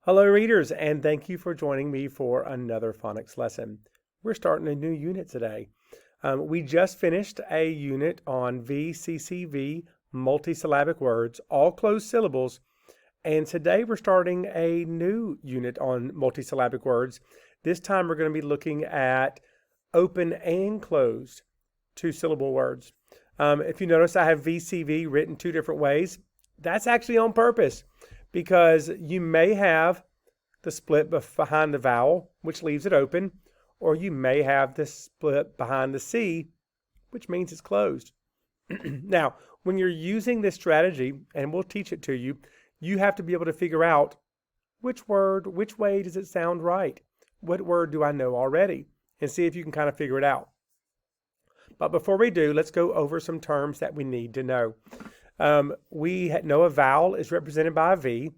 Hello readers, and thank you for joining me for another phonics lesson. We're starting a new unit today. We just finished a unit on VCCV multisyllabic words, all closed syllables, and today we're starting a new unit on multisyllabic words. This time we're going to be looking at open and closed two-syllable words. If you notice, I have VCV written two different ways. That's actually on purpose, because you may have the split behind the vowel, which leaves it open, or you may have the split behind the C, which means it's closed. Now, when you're using this strategy, and we'll teach it to you, you have to be able to figure out which way does it sound right? What word do I know already? And see if you can kind of figure it out. But before we do, let's go over some terms that we need to know. We know a vowel is represented by a V.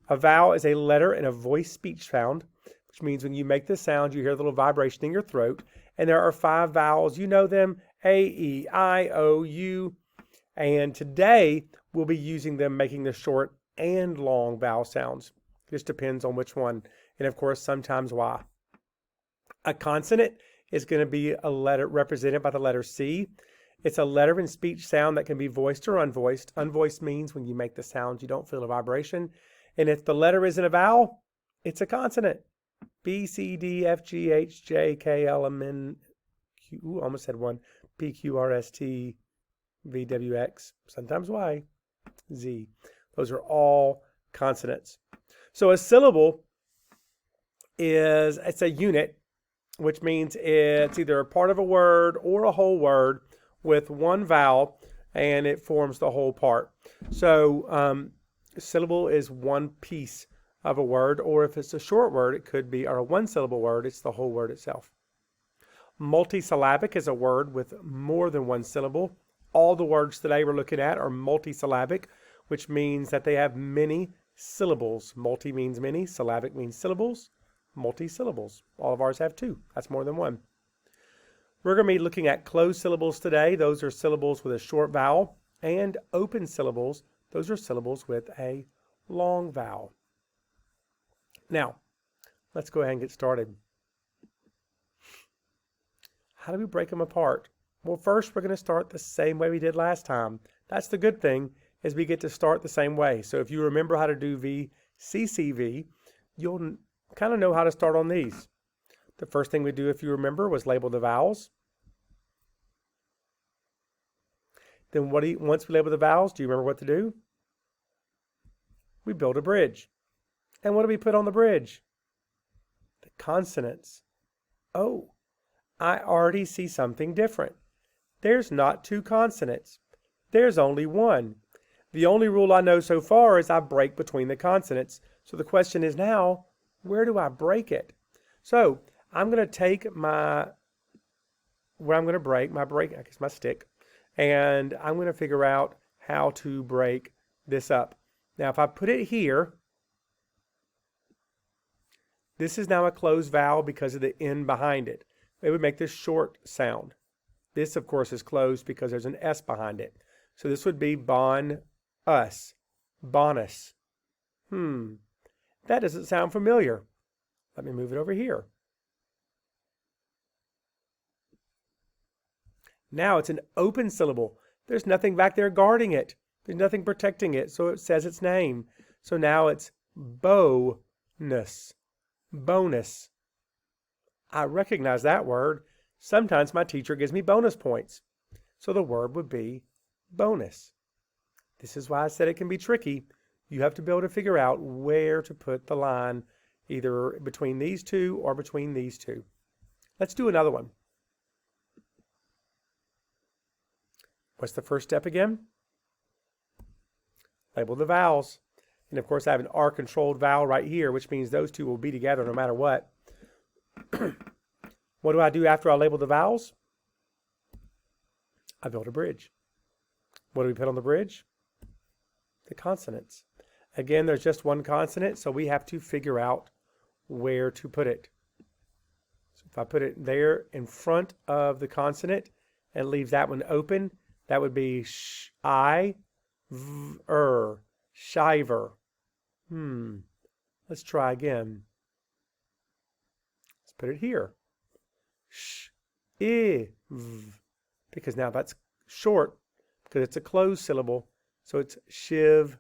A vowel is a letter in a voice speech sound, which means when you make the sound, you hear a little vibration in your throat. And there are 5 vowels. You know them: A, E, I, O, U. And today, we'll be using them, making the short and long vowel sounds. Just depends on which one. And of course, sometimes Y. A consonant is going to be a letter represented by the letter C. It's a letter in speech sound that can be voiced or unvoiced. Unvoiced means when you make the sound, you don't feel a vibration. And if the letter isn't a vowel, it's a consonant. B, C, D, F, G, H, J, K, L, M, N, Q, almost had one, P, Q, R, S, T, V, W, X, sometimes Y, Z. Those are all consonants. So a syllable it's a unit, which means it's either a part of a word or a whole word with one vowel, and it forms the whole part. So syllable is one piece of a word, or if it's a short word, it could be, or a one-syllable word, it's the whole word itself. Multisyllabic is a word with more than one syllable. All the words today we're looking at are multisyllabic, which means that they have many syllables. Multi means many, syllabic means syllables, multi-syllables. All of ours have 2. That's more than one. We're going to be looking at closed syllables today. Those are syllables with a short vowel. And open syllables, those are syllables with a long vowel. Now, let's go ahead and get started. How do we break them apart? Well, first we're going to start the same way we did last time. That's the good thing, is we get to start the same way. So if you remember how to do VCCV, you'll kind of know how to start on these. The first thing we do, if you remember, was label the vowels. Then once we label the vowels, do you remember what to do? We build a bridge. And what do we put on the bridge? The consonants. Oh, I already see something different. There's not 2 consonants. There's only 1. The only rule I know so far is I break between the consonants. So the question is now, where do I break it? So I'm going to take my stick, and I'm going to figure out how to break this up. Now, if I put it here, this is now a closed vowel because of the N behind it. It would make this short sound. This, of course, is closed because there's an S behind it. So this would be bon-us, bonus. That doesn't sound familiar. Let me move it over here. Now it's an open syllable. There's nothing back there guarding it. There's nothing protecting it, so it says its name. So now it's bonus. Bonus. I recognize that word. Sometimes my teacher gives me bonus points. So the word would be bonus. This is why I said it can be tricky. You have to be able to figure out where to put the line, either between these 2 or between these 2. Let's do another one. What's the first step again? Label the vowels. And of course I have an R-controlled vowel right here, which means those 2 will be together no matter what. What do I do after I label the vowels? I build a bridge. What do we put on the bridge? The consonants. Again, there's just one consonant, so we have to figure out where to put it. So if I put it there in front of the consonant and leave that one open, that would be shiver. Let's try again. Let's put it here. Sh, I, v. Because now that's short because it's a closed syllable. So it's shiv,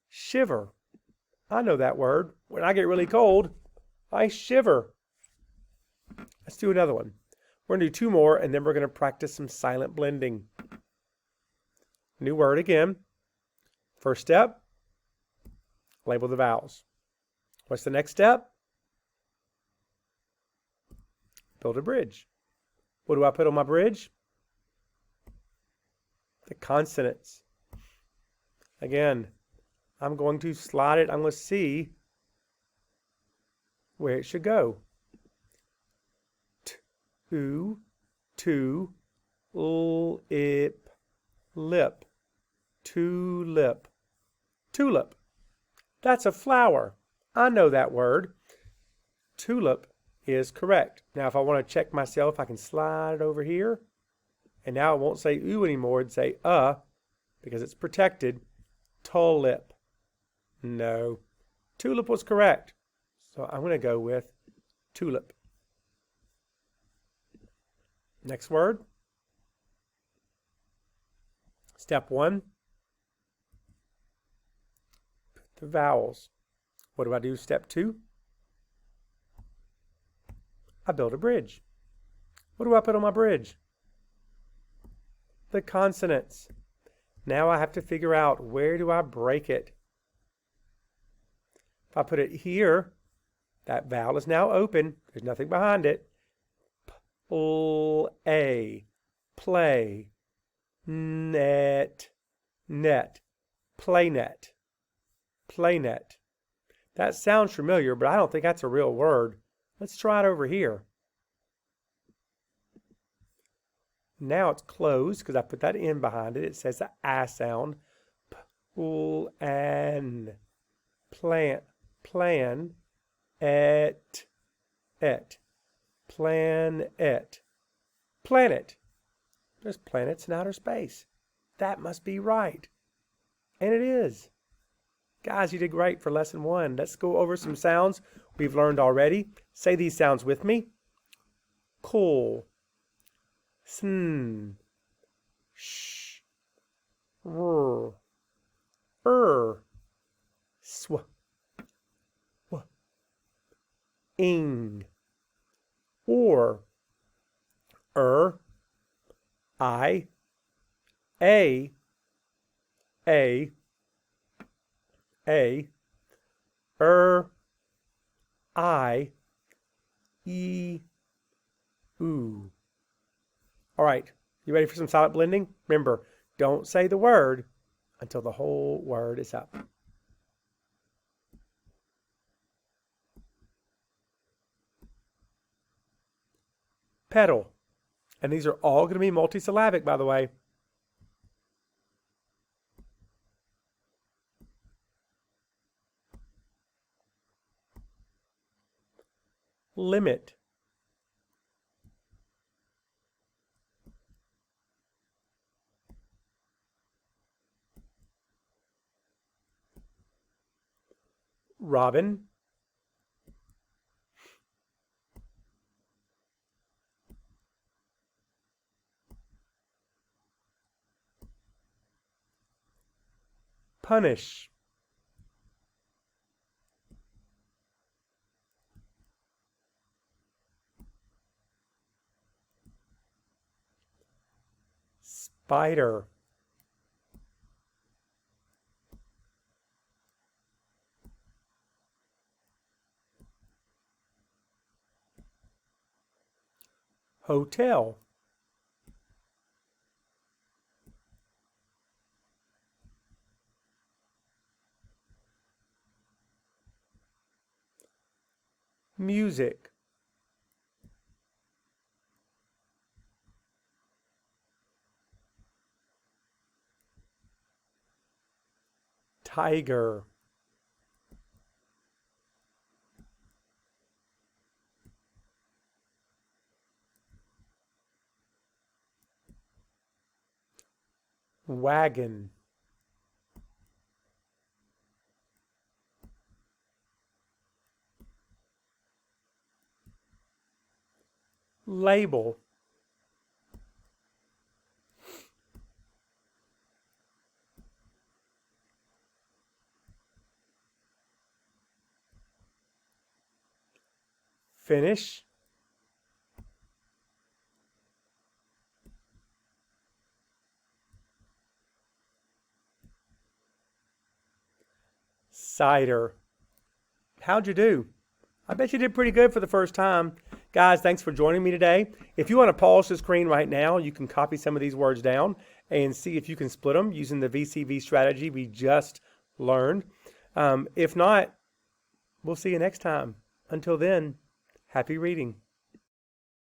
shiver. I know that word. When I get really cold, I shiver. Let's do another one. We're going to do two more, and then we're going to practice some silent blending. New word again. First step, label the vowels. What's the next step? Build a bridge. What do I put on my bridge? The consonants. Again, I'm going to slide it. I'm going to see where it should go. Tu, tu, lip, lip, tulip, tulip. That's a flower. I know that word. Tulip is correct. Now, if I want to check myself, I can slide it over here. And now it won't say oo anymore. It'd say because it's protected. Tulip. No. Tulip was correct. So I'm going to go with tulip. Next word. Step one. Put the vowels. What do I do? Step two. I build a bridge. What do I put on my bridge? The consonants. Now I have to figure out, where do I break it? If I put it here, that vowel is now open. There's nothing behind it. A, play, net, net, play net, play net. That sounds familiar, but I don't think that's a real word. Let's try it over here. Now it's closed because I put that N behind it. It says the I sound. An, plant, plan, et, planet, planet. There's planets in outer space. That must be right. And it is. Guys, you did great for lesson 1. Let's go over some sounds we've learned already. Say these sounds with me. Cool. Sn. Sh. R. Sw. W. Ing. Or. I. A. I. E. Oo. All right, you ready for some silent blending? Remember, don't say the word until the whole word is up. Pedal. And these are all going to be multisyllabic, by the way. Limit. Robin. Punish. Spider. Hotel. Music. Tiger. Wagon. label, finish, cider. How'd you do? I bet you did pretty good for the first time. Guys, thanks for joining me today. If you want to pause the screen right now, you can copy some of these words down and see if you can split them using the VCV strategy we just learned. If not, we'll see you next time. Until then, happy reading.